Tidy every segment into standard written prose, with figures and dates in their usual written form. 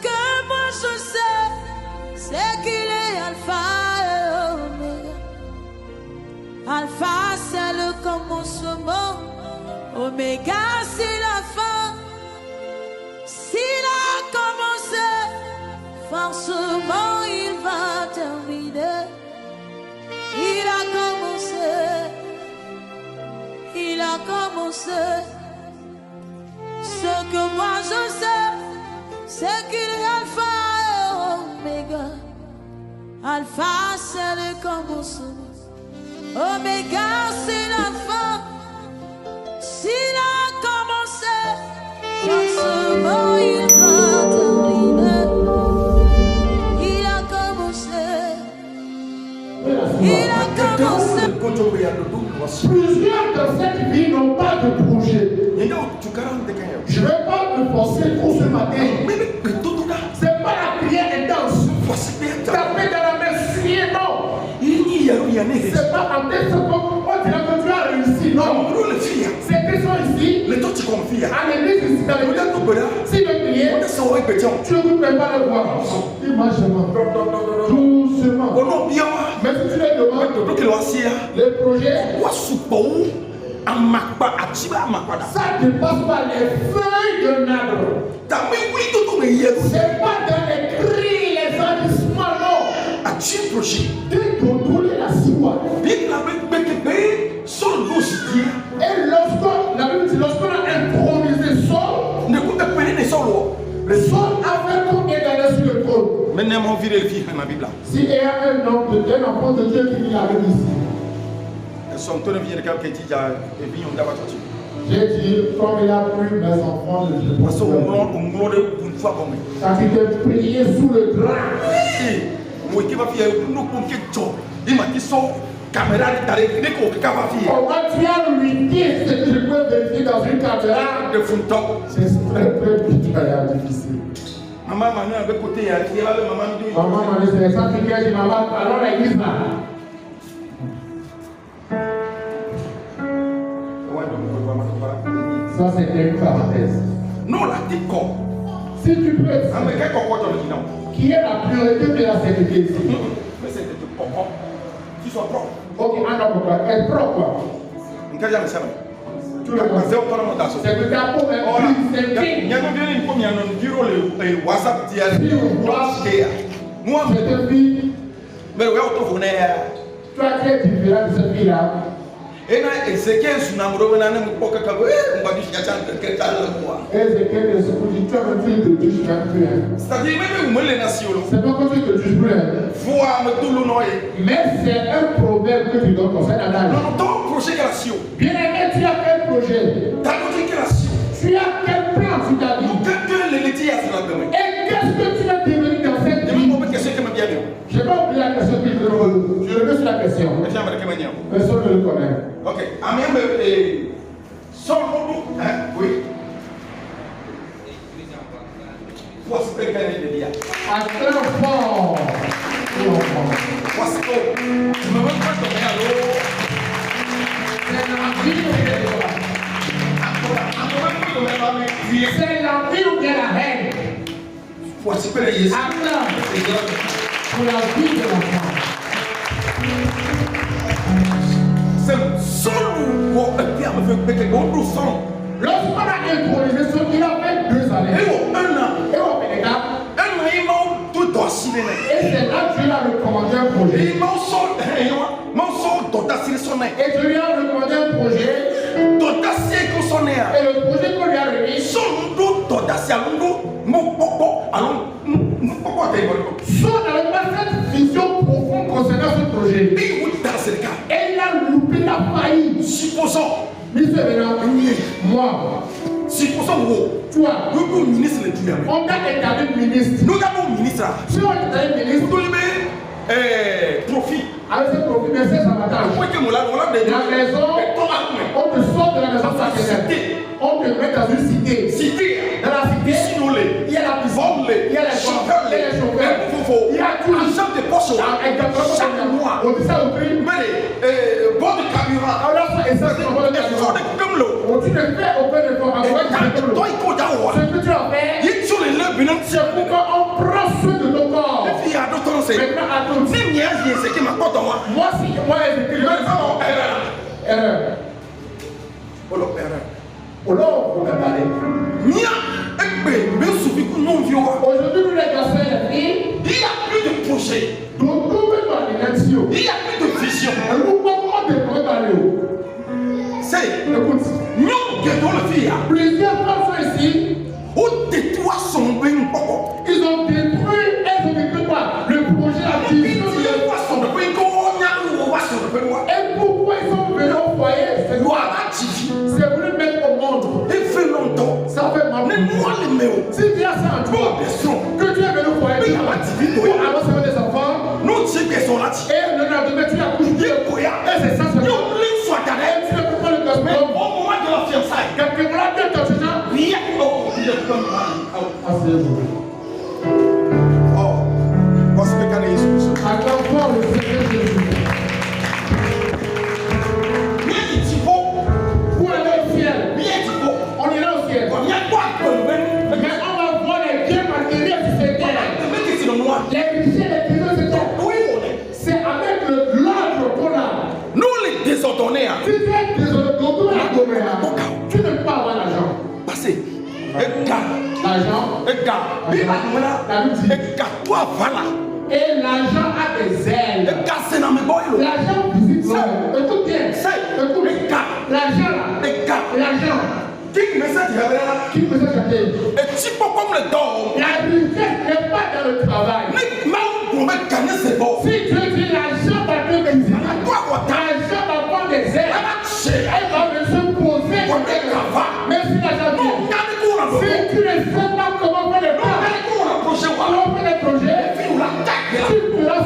que moi je sais, c'est qu'il est Alpha et Oméga. Alpha, c'est le commencement. Oméga, c'est la fin. S'il a commencé, forcément il va terminer. Il a commencé. Il a commencé. Ce que moi je sais, c'est qu'il est Alpha et Oméga. Alpha, c'est le commencement. Oméga, c'est la fin. S'il a commencé, forcément il va terminer. Il a commencé. Il a commencé. Plusieurs de cette vie n'ont pas de projet. Je ne vais pas me forcer pour ce matin. C'est pas la prière intense. Taper dans la main, crier, non. C'est pas en tête secondes, on dirait que tu as réussi, non. Ces personnes ici, à l'église ici, dans l'église, si le prier, tu ne peux pas le voir. Imagine-moi. Doucement. Mais si tu les demandes, les projets, ça ne dépasse pas les feuilles de arbre. C'est pas dans les cris, les hennissements, non. Dès qu'on tourne la siwa. Et lorsqu'on a improvisé Saul, Saul avait combien d'années sur le trône? Si il y a un enfant de Dieu qui vit avec ici. J'ai dit, comme il a pris mes enfants de Dieu. Ça qui te prier sous le drap. On va tu as lui dire ce que je peux vérifier dans une caméra de fond. C'est très difficile. Maman Manu avait côté maman Manu c'est ça qui dit maman alors l'église là. Ça c'est une parenthèse. Non la petite corps. Si tu peux qui est la priorité de la sécurité ici? Mais c'est de propre. Qui soit propre. Ok, un homme est propre. Tu le vois. C'est que ta peau est c'est moi je te dis. Mais tu as très différent de cette fille-là. Et là, Ézéchiel, tu as un c'est-à-dire, même les nations. C'est pas comme si tu juges plus. Mais c'est un proverbe que tu donnes comme ça. Non, ton projet est nation. Bien aimé, tu as quel projet? Tu as quel plan sur ta vie? Et qu'est-ce que tu vas devenir dans cette vie? Je n'ai pas oublié la question que je reviens sur la question. Personne ne le connaît. Ok. Oui. Attends fort. C'est l'envie ou bien la haine? Attends. Pour la vie de l'enfant. C'est seul ou lorsqu'on a intronisé ce qu'il a fait 2 années. Et au Pénégal. Et c'est là que tu as recommandé un projet. Et je lui ai recommandé un projet. Et le projet qu'on lui a remis. Saul n'avait pas cette vision profonde concernant ce projet. Et il a loupé la faillite. Supposons. Moi. Supposons toi. On t'a établi ministre. Nous avons ministre. Si on t'a établi ministre. Profit. Avec ce profit, mais c'est avantage. La maison, on te sort de la maison familiale. On te met dans une cité. Dans la cité, il y a la prison, il y a les chauffeurs, il y a tout. Chaque mois, on dit ça au prix. Bon de carburant. Alors ça, et ça, c'est bon de carburant. On dit de faire aucun effort. Ce que tu as fait, C'est pourquoi on prend soin de ton corps. Maintenant, adulte. Moi, si moi, erreur. Aujourd'hui, nous les garçons et les filles, il n'y a plus de projet. donc nous mettons en élection. Il n'y a plus de vision. Nous pouvons découvrir dans le haut. C'est Écoute, nous qui dans le vie. plusieurs personnes ici, Où détruit son bien beaucoup. ils ont détruit quoi? Le projet Il actif. y a son bien Et pourquoi ils sont venus au foyer? C'est voulu mettre au monde. il fait longtemps. Ça fait mal. Mais moi, les mecs, Si tu as ça en toi, que tu es venu au foyer Mais il y a pas de vie, pour avancer avec des enfants, nous, c'est qu'ils sont là. et le lendemain, tu accouches. Et c'est ça, c'est Nous, les soit tu ne peux pas le Mais gospel. au moment de la fiançaille, Quelqu'un là, tu es ton gens. rien. Asseyez-vous. Oh, parce que quand il est Acclamons le Seigneur Jésus. Pour aller au ciel, on ira au ciel. Mais on va voir les biens matériels sur cette terre. Les richesses, les trésors de cette terre. C'est avec l'ordre qu'on a. Nous, les désordonnés, Si tu es désolé, tu ne peux pas avoir l'argent. passez. L'argent, Toi, voilà. et l'argent a des ailes. L'argent visite l'homme. Écoute bien. Écoute. L'argent là. L'argent. Qui me fait chanter? La richesse n'est pas dans le travail. Si tu dis l'argent va te visiter, l'argent va prendre des ailes. Elle va me se poser. Mais si l'argent vient, si tu ne sais pas comment faire les plans, comment faire les projets, tu pourras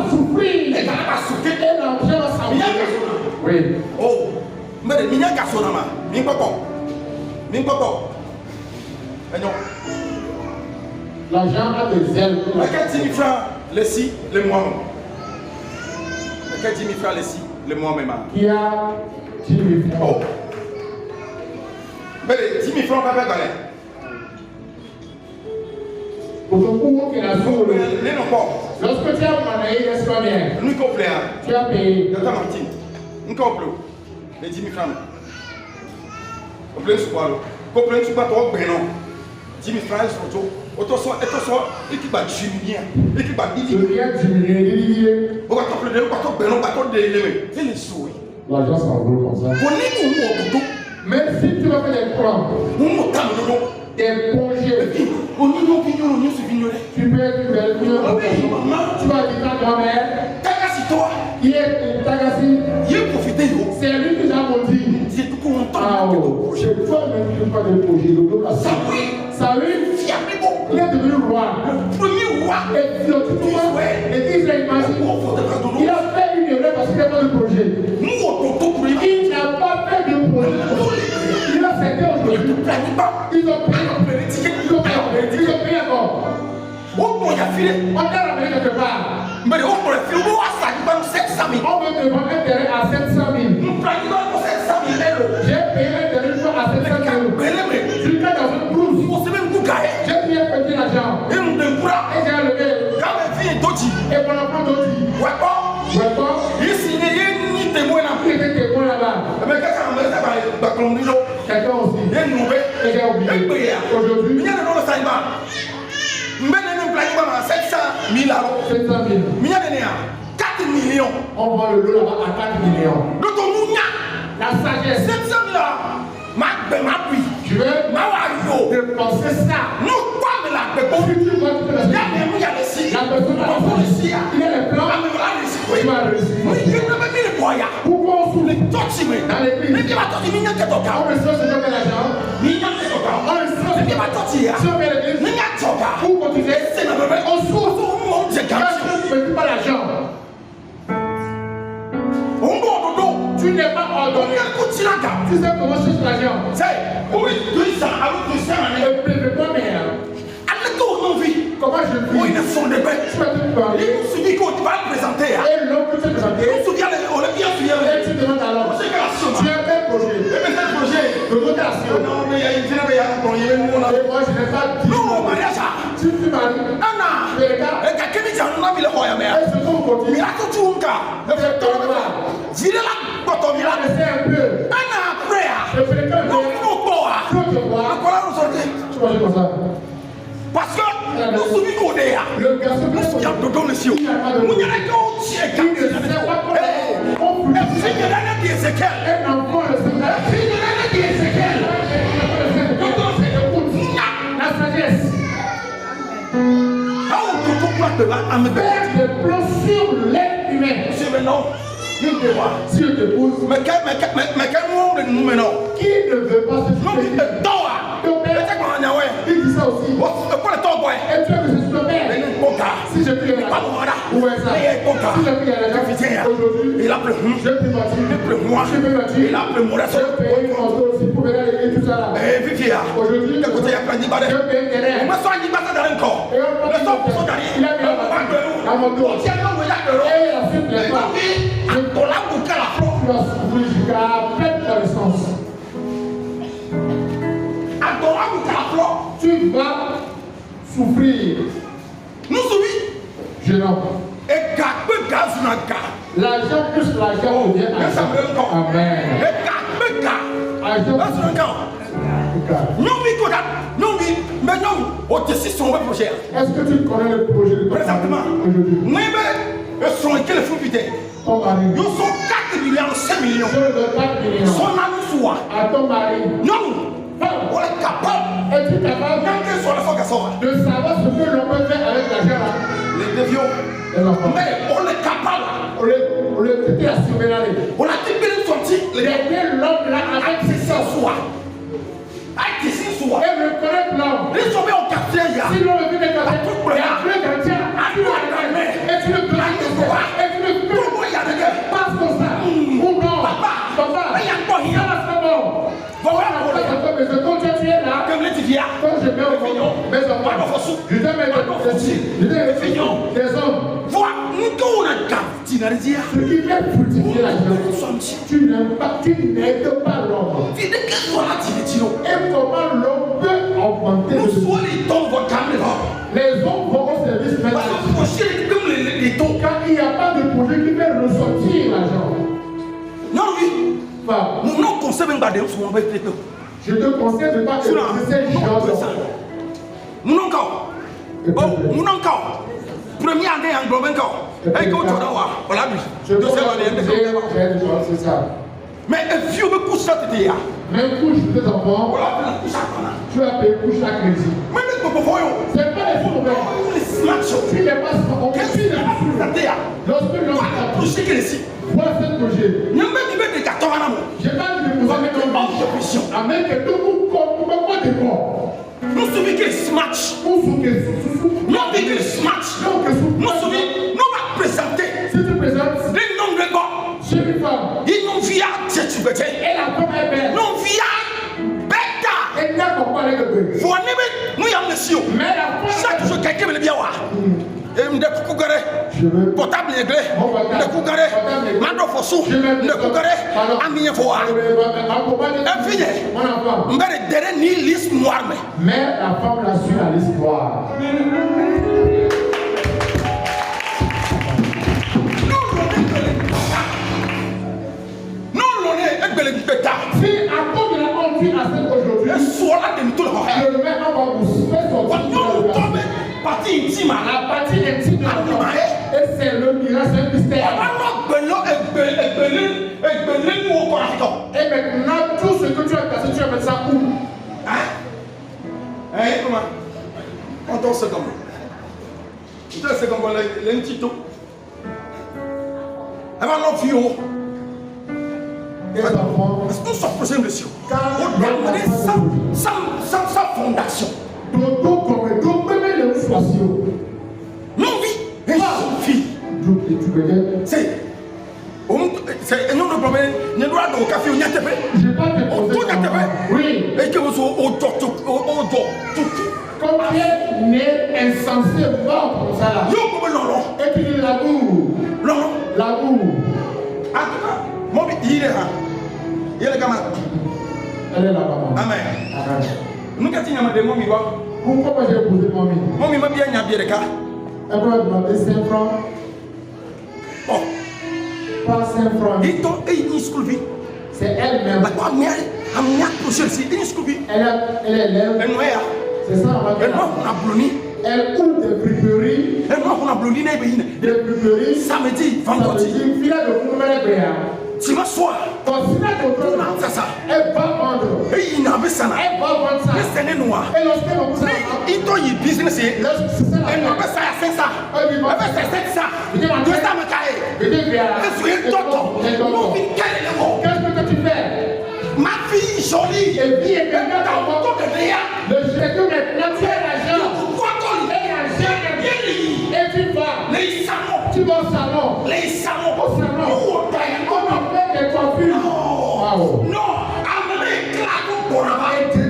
souffrir. Et l'argent va s'envoler. Oui. Oh, mais il y a un garçon là, L'argent a des ailes. Lequel 10 000 francs, les si, les moi-même. Lequel 10 000 francs, les si, les moi-même. Qui a 10 000 francs. Oh. Mais les 10 000 francs, pas faire Pour ton cours qui a sauvé. les non pas. Lorsque tu as monnaie, laisse-moi bien. Nous compléons. Tu as payé. Docteur Martin, nous compléons. Les 10 000 francs. Compléons sur quoi? Compléons sur quoi? Toi, ben non. 10 000 francs, sur toi. Autant soit, équipe à diminuer. Équipe à diminuer. On va t'appeler de l'eau, on va t'appeler de l'eau, c'est les souhaits. L'argent s'envole comme ça. Mais si tu vas faire des plans, des congés, tu peux être une belle fille, tu vas dire ta grand-mère, qui est Tagassi, c'est lui qui t'a maudit. Ah oh, c'est toi même qui ne pas de projet, le dos là. Ça oui, il est devenu roi. Et il s'est imaginé. Il a fait une erreur parce qu'il n'a pas de projet. Il n'a pas fait de projet. Il a fait aujourd'hui. Ils ont payé encore. On t'a ramené quelque part. On veut te vendre un terrain à 700 000. J'ai payé un terrain à 700 000. Je suis dans une blouse. J'ai payé un petit argent. Et j'ai enlevé. Et mon enfant Doti. Il était témoin là-bas. Quelqu'un aussi. Et j'ai oublié. Aujourd'hui, 700 000 euros. 700 000. 4 millions. On vend le lot là-bas à 4 millions. La sagesse. 700 000 euros. Tu veux dépenser ça. Si tu vois que la personne a il a les plans, il va réussir. Pourquoi on souffle dans l'église? On reçoit ce genre d'argent. On reçoit ce genre d'église. Pour continuer, on souffle. Je ne peux pas l'argent. Tu n'es pas ordonné. Tu sais comment chercher l'argent. Comment je vis? Tu vas te parler. Et l'homme peut te présenter. Et tu demandes alors. Tu as quel projet? De votation. Et moi je n'ai pas dit. Si tu maries, Anna, les gars, et quelqu'un dit on a mis le royaume. est-ce que vous continuez? Il a tout un cas. Vire la bottom, il a C'est un peu. Anna, prayer. Le fréquent, Non, non, pas. tu te vois. Voilà, nous sommes. Tu manges comme ça. Parce que nous sommes codés. Le garçon, Nous sommes de don ici. Nous n'y a pas de il ne sait pas comment on peut. Un enfant, le Seigneur. La sagesse. Faire des plans sur l'être humain. Si je te pose, qui ne veut pas se soumettre? Ton père, il dit ça aussi. Et tu veux que je suis ton père? Si je prie à la où est ça? Si je prie à la aujourd'hui, il a plu. je peux mentir. Il pleut moi. Je peux mentir. Il a plu moi. Je paye une manteau aussi pour venir à l'église, tout ça là. Aujourd'hui, je paye un terrain. On me soigne, il va dans le corps. Et on Le sang pour son dernier. il a mis la manteau. On tient comme il a de l'eau. Et la suite, les pas. On l'a bouqué la flot. Tu vas souffrir jusqu'à pleine connaissance. On l'a bouqué la flot. Tu vas souffrir. Nous soumis. Jeune homme. Et gars, gaz, on a gars. L'argent plus l'argent devient argent. Amen. Et gars. Argent Là, c'est un gars. Non, mais quoi, non, mais non, au dessus, son vrai projet. Est-ce que tu connais le projet de ton mari Présentement. aujourd'hui? Oui, mais, ils sont quel fou, putain. Ton mari. Nous sommes 4 millions, 5 millions. Je ne donne pas de millions. Son ami soit. À ton mari. Non, on est capable. Es-tu capable Même que soit la fois qu'elle sort. de savoir ce que l'on peut faire avec l'argent là? Les dévions. Les enfants. Mais on est capable. On les était assurés là. On a dit que nous sommes dit. Les deux l'homme là avec ses sens. Soit. Avec tes six soit. Et reconnaître l'homme. Les hommes en quartier, il y a. Si l'on veut des quartiers, il y a plus de quartiers. Et tu ne peux pas. Et tu ne peux Pourquoi il y a des gars? pas comme ça. Ou non. Papa. Il y a quoi? Il y a. Ça c'est bon. Voilà. Mais quand tu es là, Comme les tivias. quand je mets au fond, mes enfants, je te mets des hommes. Vois, nous on a gardé. Ce qui vient fructifier la jeunesse, tu n'aides pas l'homme. Tu dis que voilà, tu dis non. Et comment l'homme peut augmenter Nous sommes les dons, votre caméra. les hommes vont au service Parce maintenant. que vous comme les dons. Quand il n'y a pas de projet qui fait ressortir l'argent. Non, oui. Enfin, Nous non conseillons même pas de nous souvent avec les dons. je te conseille de ne pas utiliser ces gens. Nous non encore. Bon, nous non encore. Première année en global encore. Et quand tu vas voir, on l'a vu. Deuxième année, c'est ça. mais un vieux me couche ça, tu dis. Même couche des enfants, On l'a fait couche ça. tu as payé couche chaque crédit. Mais nous ne pouvons pas. C'est pas les fous, Les smash. tu n'es pas on Qu'est-ce que tu as fait? lorsque l'homme a Touché que les si. voit ce projet, Nous même des cartons à l'amour. j'ai pas dit de vous mettre en pression. Amen, que tout le monde pas de corps. Nous sommes que smash. Ou sous que sous. Nous sommes que smash. Non, que sous. Nous sommes, nous va présenter. Si tu présentes, Les noms de gars. chez une femme, Ils n'ont via, c'est tu veux dire. et la femme est belle. Non via, bêta. Elle n'a pas parlé de bébé. Vous en aimez, nous y a monsieur. Mais la femme. Chaque jour, quelqu'un veut le bien voir. Et me dit, coucou, garé. Je veux. Portable réglé. Ne coucou, garé. Mando fossou. Ne coucou, garé. Amien foa. Et fini. Mon enfant. Mbere dere ni liste noire, mais. Mais la femme l'a su à l'histoire. Non, l'on est un bel bêta. Si à cause de la honte qui a fait aujourd'hui, Et soit là de tout le monde. je le mets en bas pour faire sortir. Non, nous tombons. Partie intime. La partie intime de la femme. Et c'est le miracle, c'est le mystère. Et maintenant, tout ce que tu as cassé, tu vas mettre ça où? Comment? On t'en seconde. Tu te secondes, les petits tout. Avant l'enfio. Les enfants. Est-ce qu'on s'approche de Sion? On doit demander sans fondation. Dodo comme dodo, même les choisir. Non, oui. Et fille. Tu connais? C'est un nom de problème. Il y a droit au café, il y a tépé. Je pas te Au tout, il y a tépé. Oui. Et que vous soyez au dos, tout. Combien n'est insensé mort comme ça là? Yo, comme l'on. Et puis l'amour. L'on. L'amour. En tout cas, mon il est là. Il est le gamin. Elle est là, maman. Amen. Amen. Nous, quand il y a des mots, Pourquoi moi j'ai posé mamie? Moi, je n'y a bien de cas. Elle va demander 5 francs. Oh. Pas 5 francs. Il t'ont une school vie. C'est elle-même. Mais quoi, mais elle a projet aussi. Une school vie. Elle élève. Elle noie. C'est ça, on va dire. Elle noie, on a bloni. Elle ouvre des friperies. Elle noie, on a bloni. Des friperies. Samedi, vendredi. Filet de Kounoumele. Dimanche soir. Quand filet de Kounoumele. C'est ça. Elle va vendre. Et il n'a pas ça. Elle va vendre ça. Mais c'est noir. Et lorsqu'elle va vous ça. Il t'a eu business. Elle n'a pas ça à 5 ça. Elle n'a pas ça à 7 ça. Tu es ça, me caille. Qu'est-ce que tu fais? Ma fille jolie. Et puis, elle vient dans mon compte de rien. le chèque maintenant, tu as l'argent. Et l'argent est bien lié. Et tu vas. Les salons. Tu vas au salon. Les salons. Au salon. On a fait des coiffures. Non. Non. Amenez claque pour la main. Tu as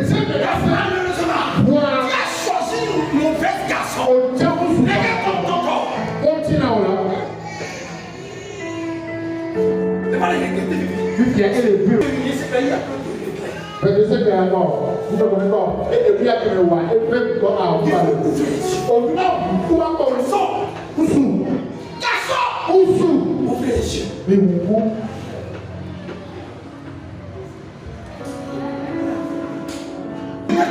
choisi une mauvaise garçon. Continue là. C'est pas les gars. Il y a elle est vieux. Mais je sais que non, vous ne connaissez pas. Et puis, il y a que le roi. Et puis, il doit avoir. Au final, vous encore le sang. Oussou. Oussou. Ouvrez les yeux. Mais vous.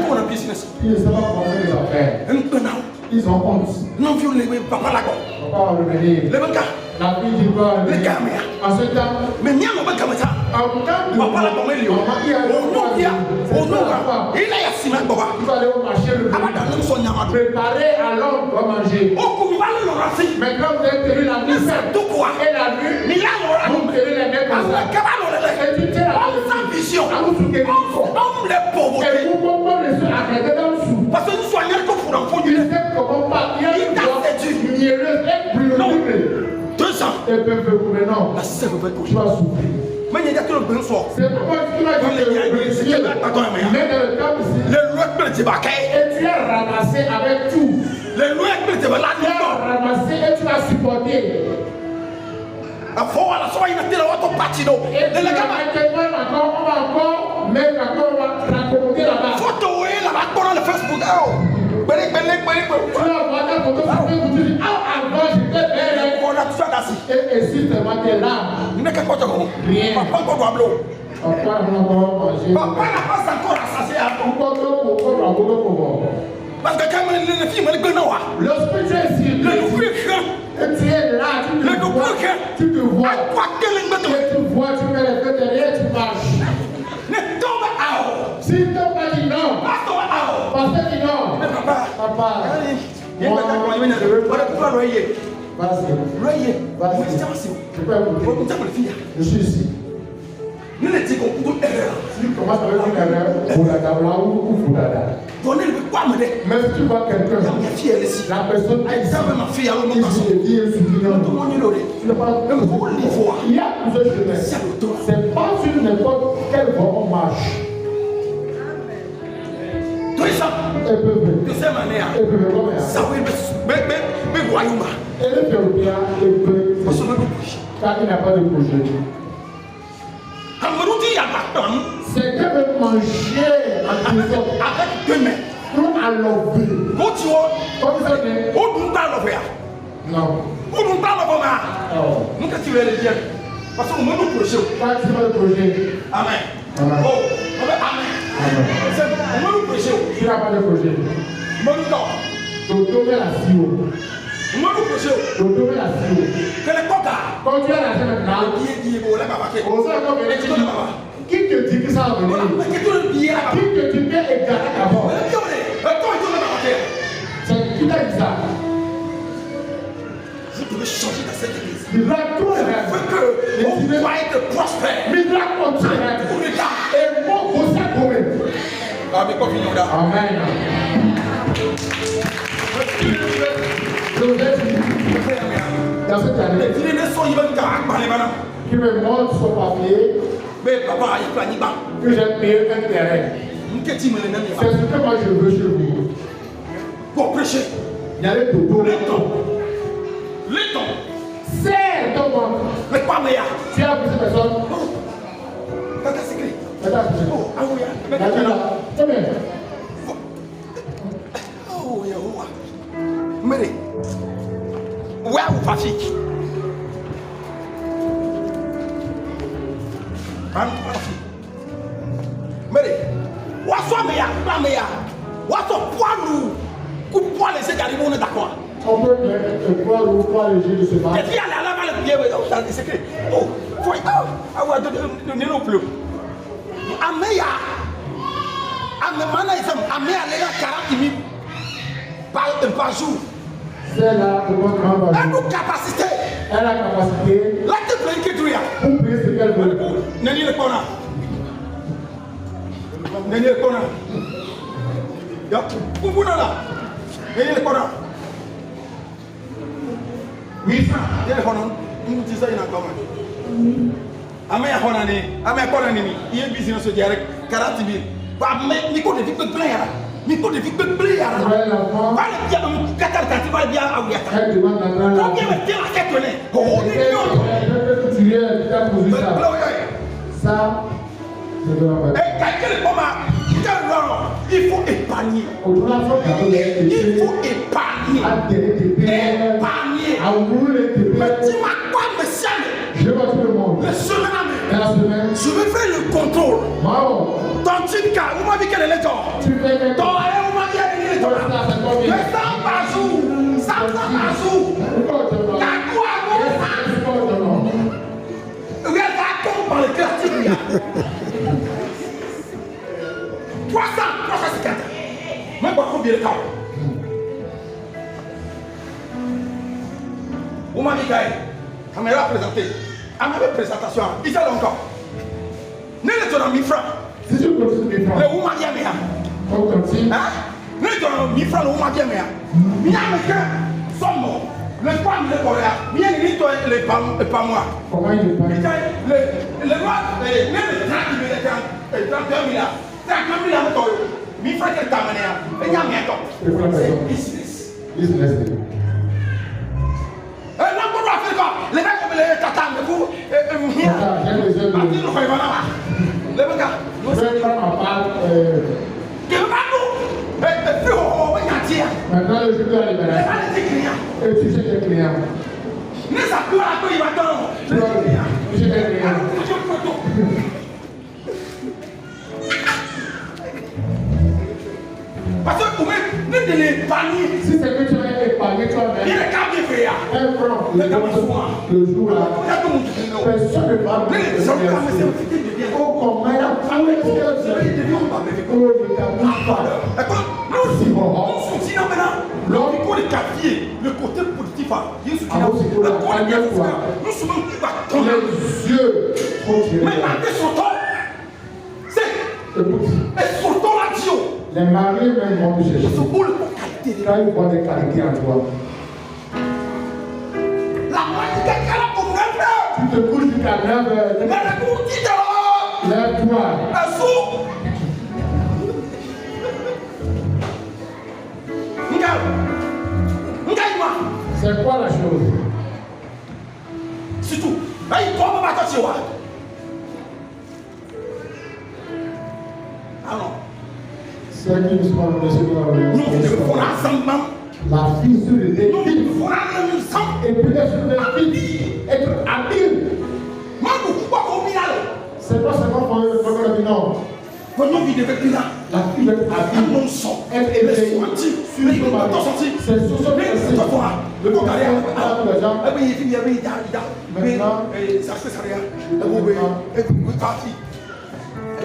On a business. Ils ne savent pas comment faire les affaires. Ils ont honte. Non, violé, papa là. Papa va revenir. Les banques. La fille dit quoi? Les caméras. En ce temps, mais n'y a pas de caméra. Papa là, comment il est? Il a yassima baba. Il va aller au marché le préparer à l'homme pour manger. Maintenant, vous avez tenu la nuit. Et la nuit, vous tenez les mecs comme ça. Et tu tiens la vision. Et vous pouvez les arrêter dans le sou. Parce que nous soignons comme pour l'enfant. Il sait comment pas. Il y a une voix mielleuse et brûlée. 2 ans. Et peuple, non. La sève va être tu vas souffrir. Mais il y a tout le bon soir. C'est pourquoi tu vas dire que mais dans le temps ici. Les lois de Tibaka. Et tu as ramassé avec tout. Les lois de Tibaka. Tu as ramassé et tu as supporté. A fois la soirée, il a été là, on va partir. Et les gars, on va encore mettre encore, on va raccommoder là-bas. Photo, là-bas, dans le Facebook. Tu vas voir ta photo, tu dis, avant j'étais belle. On a tout ça d'assis. Et si seulement tu es là, il n'est qu'un côté de vous. Rien. Papa encore doit bloquer. Papa n'a pas mangé. Papa n'a pas encore assassiné à ton corps. Parce que quand les filles me disent non, lorsque tu es ici, le et tu es là, tu te vois. Et tu vois, tu mets les pieds derrière, tu marches. Si tu pas dit non, parce que dit non, papa, vas-y, je suis ici. Si tu commences avec une erreur, mais si tu vois quelqu'un, la personne il y a plusieurs chemins. C'est pas sur n'importe quelle voie on marche. Deuxième année, ça oui, mais royaume. Et le Péruvien car il n'a pas de projet. C'est qu'elle veut manger en prison avec 2 mains. Pour à l'enlever. Comme ça, non. Nous que tu veux le dire. Parce qu'on m'a dit projet. Pas tu vas le projet. Amen. Amen. Oh, amen. On m'a dit projet. Tu n'as pas de projet. Dodo met la sio. On m'a dit projet. Dodo met la sio. Quel est ton quand tu as la semaine maintenant, qui te dit que ça va venir? Qui te dit que égarer d'abord? C'est qui t'a dit ça? Je devais changer dans cette église. Je veux que on va être prospère. Et mon gros sac commun. Amen. Dans cette année, qui me montre son papier, que j'ai payé un terrain. C'est ce que moi je veux chez vous. Pour prêcher. Il y a les dodo. Les temps. C'est ton bon. Mais pas meilleur. Tu as vu cette personne? Tata secret. Tata secret. Oh, ah oui. Combien? Oh, Yahoua. Mary, where will Patrick? Mary, what's up, Maya? What's up, Poilou? Coup de poil, c'est d'arriver, on est d'accord. On peut mettre le poids ou poids léger de ce match. Et puis, elle a la main, c'est que, oh, faut, ah, ouais, de non plus. Ameya, Amemana, Ameya, elle a 40 000 par jour. C'est là, le bon grand Elle a une capacité. Elle a la capacité Là, tu peux une question. pour payer ce qu'elle veut. Nani le kona. Nani le kona. Ya, vous là. Nani le kona. Oui, ça. Il y a le kona. Nous disons il y a comment. Amaya kona ni, amaya kona ni. Il y a business direct 40 000. Bah mais Nico de vie peut plaire. Nico de vie peut plaire. Va le bien Qatar quand tu vas bien à Ouyata. Elle demande la grande. Combien de temps à qu'elle connaît? Oh, ça, je dois pas. Et quelqu'un de comment il faut épargner. Il faut épargner. Épargner. Mais dis-moi quoi, monsieur? Je vois tout le monde. Le semaine, Dans la semaine, je vais faire le contrôle. wow. Ton Tinka, vous m'avez dit qu'elle est là. Tu fais quelque Ton Aé, vous m'avez dit qu'elle est là. Mais 100 par jour. 100 par jour. T'as quoi, mon frère? Regarde, t'as par le quartier. 354. Même pas combien de temps. Vous m'avez dit qu'elle m'a présenté. Elle m'avait présentation. Il fait encore. Nous avons 1000 francs. Si tu continues 1000 francs, Le woman dit mais. on continue. Nous avons 1000 francs. Le woman dit mais. Il y a un somme. Le poids de Coréa. Il y a les pas moi. Comment il est pas? Le roi, même le 30 000, 32 000, 32 000, 1000 francs qu'elle t'a amené. Il y a un temps. C'est Business. business. Non, pour faire quoi? Les mecs comme les tatans, les fous, J'ai les yeux de... les gars, Je vais prendre ma part. Maintenant, le jour de la libération. Et tu sais tes clients. Tu sais tes clients. Parce que vous même de l'épargner. Si c'est que tu vas épargner toi-même, Il est capable de faire. un franc, le jour là, personne ne va me oh, comment il a parlé de Dieu. Oh, il t'abuse pas. On soutient maintenant l'homme pour les quartiers, le côté positif. Nous sommes plus bâtons. Les yeux sont tirés. Mais malgré son temps, c'est. Et son temps là, Dieu. Les maris même vont te chercher. Ce boule pour qualité. Quand ils voient des qualités en toi, La moitié quelqu'un là pour vous faire. tu te couches jusqu'à 9 heures. Mais le coup qui te l'a. Lève-toi. Un sou. C'est quoi la chose? C'est tout. Là, il tombe à ta tiwa. Alors, C'est qui nous sommes nous devons ensemble. la fissure des Nous filles. devons ensemble. Et peut-être sur les filles, être habile. Moi, pourquoi au final? C'est pas seulement pour le problème du Nord. Votre vie devait être là. La fille est Un habile. non son. Elle est Elle est veillée. sortie. Sur le mari. C'est sous son Mais principe. c'est toi. Le regard les gens. Eh bien, il y avait Maintenant, ça se fait rien. Et vous parti. Et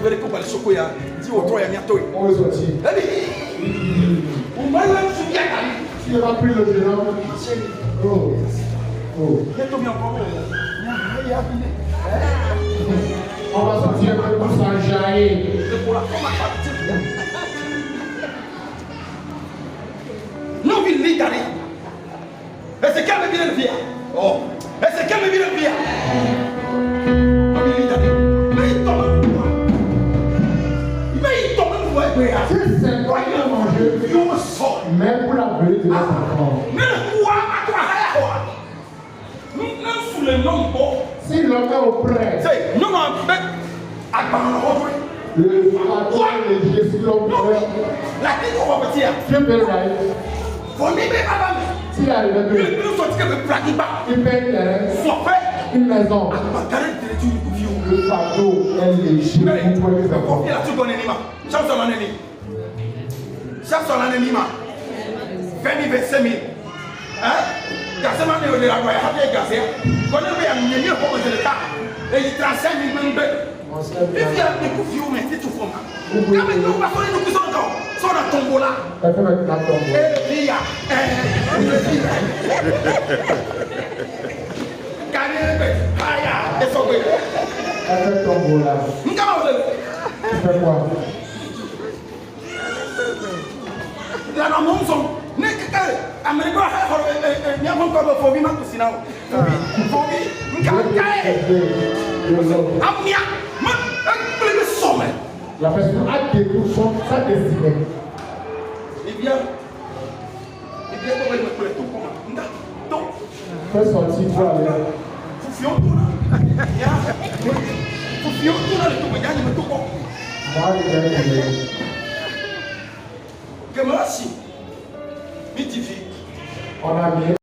vous allez combattre le chocolat. Dis au toi, il y a bientôt. on est sorti. Eh bien, vous m'avez même souviens. Tu n'as pas pris le géant. Oh. Oh. Il y a Tommy encore. Il y a fini. On va sortir un peu pour s'enjailler. C'est pour la première partie. Non, il lit d'aller. Et c'est quel me vient le pire? Oh. Et c'est quel me vient le pire? Non, il lit d'aller. Mais il tombe pour moi. Mais il tombe pour moi. Si c'est toi qui as mangé, Il me sort. même pour la venue de notre enfant. Mais le quoi à toi, nous sous le nom de Si l'homme est auprès, c'est non, non, mais à part le patron, les Jésus, l'homme, la tête, on va partir. tu peux le Faut m'aimer, madame. S'il arrive Il nous sortit que le plaquis bas. il paye un terrain, Forfait. une maison, Ah, carré de l'étude du vieux. le fardeau est léger pour toi les enfants. Il a tout donné l'ima. Chaque son année. Chaque son année l'ima. 20 000, 25 000. Hein? Gazé m'a dit de la voie. Habillé gazé. Quand on est mieux pour le cas. Et il transcende une même bête. Il vient de coups vieux, mais c'est tout pour moi. Quand nous passons, nous qui sommes encore. Sont dans tombeau là. Elle fait maintenant tombeau. Eh, Lia. Elle fait tombeau là. Tu fais quoi? La monson. Américain, il y a encore le phobie, ma cousine. Phobie. La personne a détruit sa destinée. Eh bien, Fais sortir toi avec. Moi, je vais que merci. on a mis